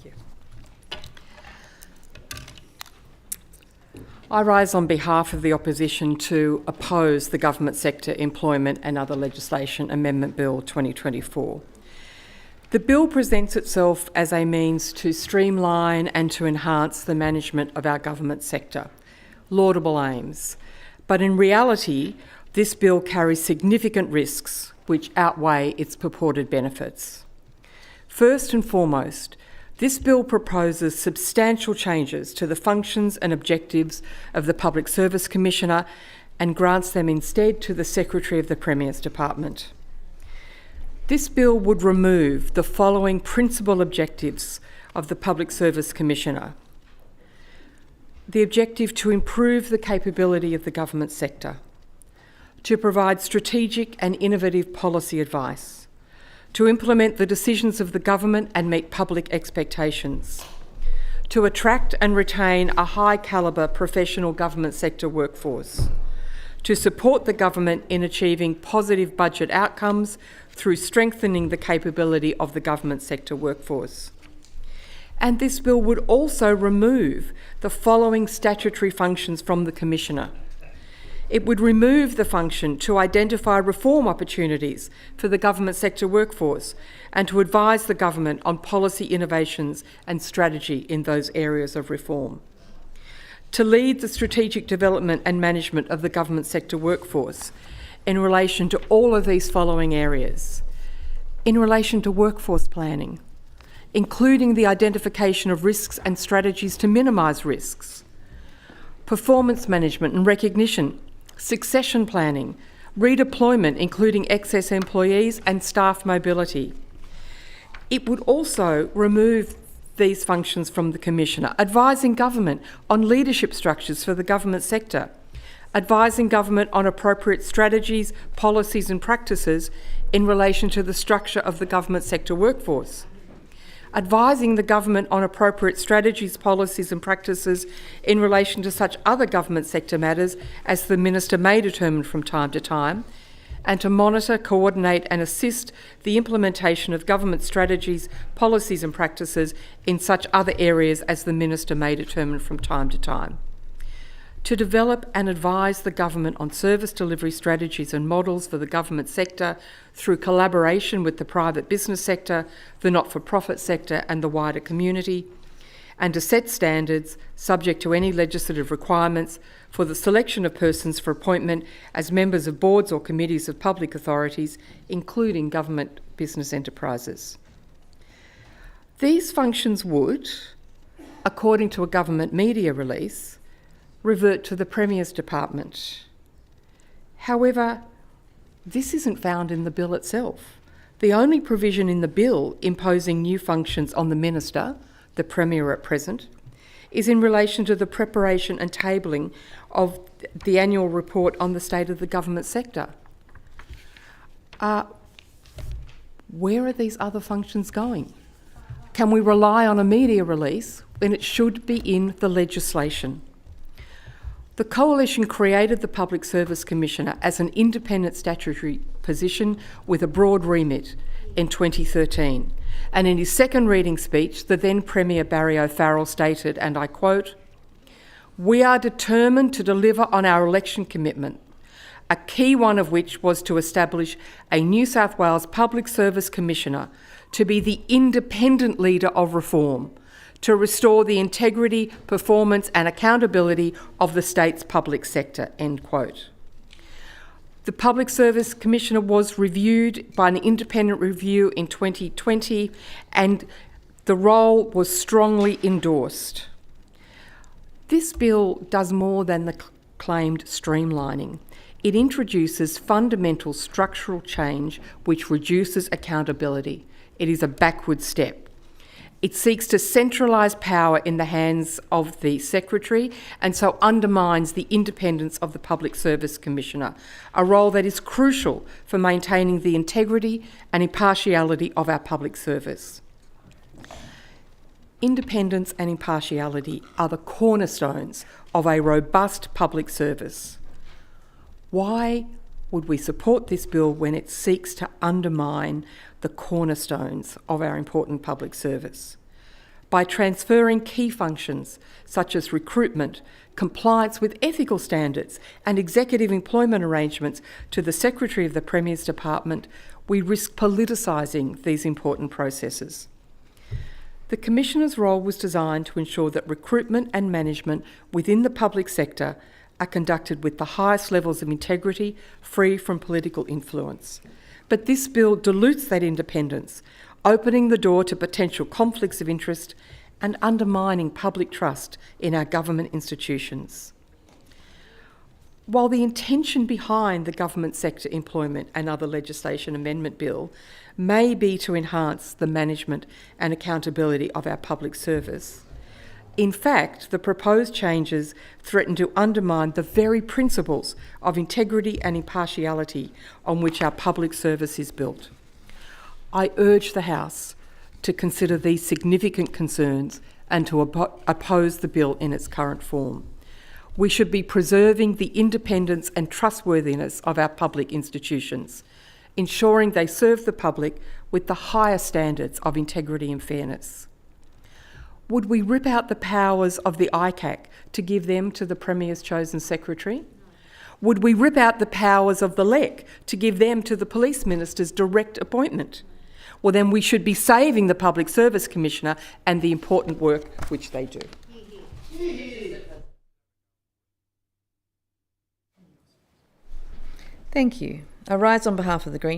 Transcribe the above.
you. I rise on behalf of the opposition to oppose the Government Sector Employment and Other Legislation Amendment Bill 2024. The bill presents itself as a means to streamline and to enhance the management of our government sector. Laudable aims. But in reality, this bill carries significant risks which outweigh its purported benefits. First and foremost, this bill proposes substantial changes to the functions and objectives of the Public Service Commissioner and grants them instead to the Secretary of the Premier's Department. This bill would remove the following principal objectives of the Public Service Commissioner. The objective to improve the capability of the government sector, to provide strategic and innovative policy advice, to implement the decisions of the government and meet public expectations, to attract and retain a high-calibre professional government sector workforce, to support the government in achieving positive budget outcomes through strengthening the capability of the government sector workforce. And this bill would also remove the following statutory functions from the Commissioner. It would remove the function to identify reform opportunities for the government sector workforce and to advise the government on policy innovations and strategy in those areas of reform. To lead the strategic development and management of the government sector workforce in relation to all of these following areas. In relation to workforce planning, including the identification of risks and strategies to minimise risks, performance management and recognition, succession planning, redeployment, including excess employees and staff mobility. It would also remove these functions from the Commissioner, advising government on leadership structures for the government sector, advising government on appropriate strategies, policies and practices in relation to the structure of the government sector workforce, advising the government on appropriate strategies, policies and practices in relation to such other government sector matters as the Minister may determine from time to time, and to monitor, coordinate and assist the implementation of government strategies, policies and practices in such other areas as the Minister may determine from time to time. To develop and advise the government on service delivery strategies and models for the government sector through collaboration with the private business sector, the not-for-profit sector and the wider community, and to set standards, subject to any legislative requirements, for the selection of persons for appointment as members of boards or committees of public authorities, including government business enterprises. These functions would, according to a government media release, revert to the Premier's Department. However, this isn't found in the bill itself. The only provision in the bill imposing new functions on the Minister, the Premier at present, is in relation to the preparation and tabling of the annual report on the state of the government sector. Where are these other functions going? Can we rely on a media release when it should be in the legislation? The Coalition created the Public Service Commissioner as an independent statutory position with a broad remit in 2013. And in his second reading speech, the then Premier Barry O'Farrell stated, and I quote, "We are determined to deliver on our election commitment, a key one of which was to establish a New South Wales Public Service Commissioner to be the independent leader of reform, to restore the integrity, performance and accountability of the state's public sector," end quote. The Public Service Commissioner was reviewed by an independent review in 2020 and the role was strongly endorsed. This bill does more than the claimed streamlining. It introduces fundamental structural change which reduces accountability. It is a backward step. It seeks to centralise power in the hands of the Secretary and so undermines the independence of the Public Service Commissioner, a role that is crucial for maintaining the integrity and impartiality of our public service. Independence and impartiality are the cornerstones of a robust public service. Why would we support this bill when it seeks to undermine the cornerstones of our important public service? by transferring key functions such as recruitment, compliance with ethical standards and executive employment arrangements to the Secretary of the Premier's Department, we risk politicising these important processes. The Commissioner's role was designed to ensure that recruitment and management within the public sector are conducted with the highest levels of integrity, free from political influence. But this bill dilutes that independence, opening the door to potential conflicts of interest and undermining public trust in our government institutions. While the intention behind the Government Sector Employment and Other Legislation Amendment Bill may be to enhance the management and accountability of our public service, in fact, the proposed changes threaten to undermine the very principles of integrity and impartiality on which our public service is built. I urge the House to consider these significant concerns and to oppose the bill in its current form. We should be preserving the independence and trustworthiness of our public institutions, ensuring they serve the public with the highest standards of integrity and fairness. Would we rip out the powers of the ICAC to give them to the Premier's chosen secretary? Would we rip out the powers of the LEC to give them to the Police Minister's direct appointment? Well, then we should be saving the Public Service Commissioner and the important work which they do. Thank you. I rise on behalf of the Greens.